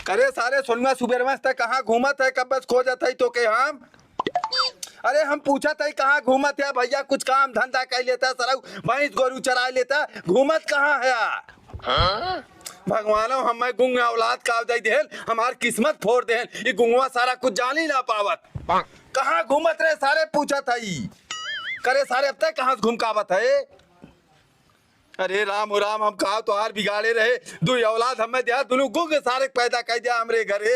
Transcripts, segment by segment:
करे सारे सोनुआ सुबेरवा तक कहाँ घूमत है, कब बस खोजत है तो के हम। अरे हम पूछत है कहाँ घूमत है भैया, कुछ काम धंधा कर लेता सरऊ, भैंस गोरू चरा लेता, घूमत कहाँ है। भगवानो हमें गुंग औलाद का दे देल, हमार किस्मत फोड़ देल, ये गुंगवा सारा कुछ जान ही ना पावत। कहाँ घूमत रहे सारे पूछत है। करे सारे अब तक कहाँ घूम कावत है। अरे राम राम, हम कहा तो हार बिगाड़े रहे, दो औलाद हमें दिया, दोनों गुंग सारे पैदा कर दिया हमरे घरे।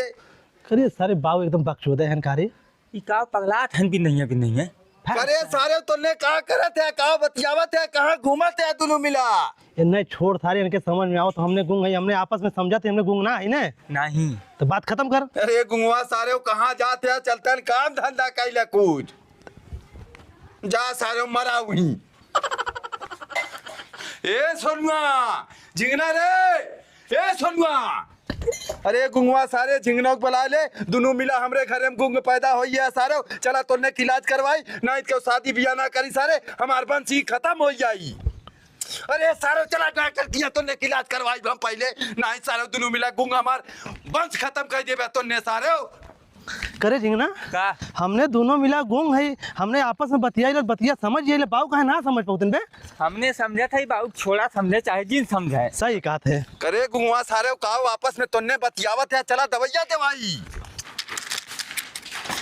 अरे सारे बाबू एकदम बकचोदे हैं कारे, ई का पगलात हन भी नहीं है। अरे सारे तुमने कहा करत है, कहा बतियावत है, कहाँ घूमत है दोनों मिला। ये नहीं छोड़ सारे इनके समझ में आओ तो हमने गुंग है, हमने आपस में समझा थे हमने गुंग ना है ना नहीं तो बात खत्म कर। अरे गुंगवा सारे कहाँ जाते हैं, चलते हैं काम धंधा कैले कुछ जा सारे मरा हुई। ए सोनुआ झिंगना रे, ए सोनुआ। अरे गुंगवा सारे झिंगनों को बुला ले, दोनों मिला हमरे घर में गुंग पैदा हो है सारे। चला तोने इलाज करवाई ना, इसको शादी बियाह ना करी सारे, हमार वंश खत्म हो जाई। अरे सारे चला डॉक्टर किया तो ने इलाज करवाई हम पहले, ना ही सारे दोनों मिला गुंग हमार वंश खत्म कर देबे तो ने सारे। करे झिंगना का हमने दोनों मिला गुंग है, हमने आपस में बतिया समझ ये बाबू कहे ना समझ पाऊतन बे। हमने समझा था बाबू, छोड़ा समझे चाहे जिन समझे। सही कहा थे। करे गुंगवा सारे कहा आपस में तोने बतियावत है, चला दवाइया दवाई।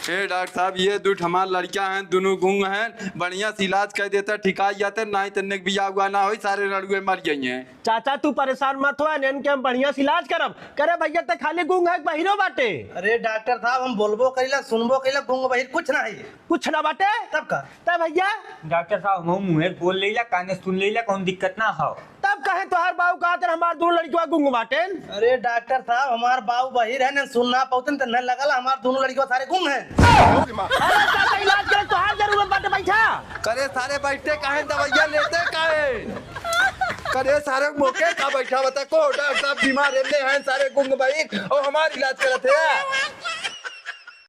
हे डॉक्टर साहब ये दूठ हमार लड़कियां हैं, दोनों गुंग हैं, बढ़िया से इलाज कर देता ठिकाई जाते, ना ही तन्ने बिया हुआ ना हो, सारे लड़ुए मर गई हैं। चाचा तू परेशान मत हो, नैन के हम बढ़िया से इलाज करब। करे भैया ते खाली गुंग है बहिरो बाटे। अरे डॉक्टर साहब हम बोलबो कइला सुनबो कइला, गुंग बहिर कुछ ना है, कुछ ना बाटे तब का तब भैया डॉक्टर साहब हम मुंह बोल लेला, काने सुन लेला, कौन दिक्कत ना हो। तब कहे तोहार बाबू कहा तेरे हमार दोनों लड़कियों गुंग बाटे। अरे डॉक्टर साहब हमार बाबू बहिर है ना, सुनना पाऊतन तो न लगल हमार दोनों लड़कियों सारे गुंग हैं। अरे चाचा इलाज करे तोहार जरूरत बाटे बैठा। करे सारे बैठते काहे, दवाइया लेते काहे। करे सारे मौके का बैठा बता को डॉक्टर साहब बीमार रहते हैं सारे गुंग भाई और हमारा इलाज करते हैं।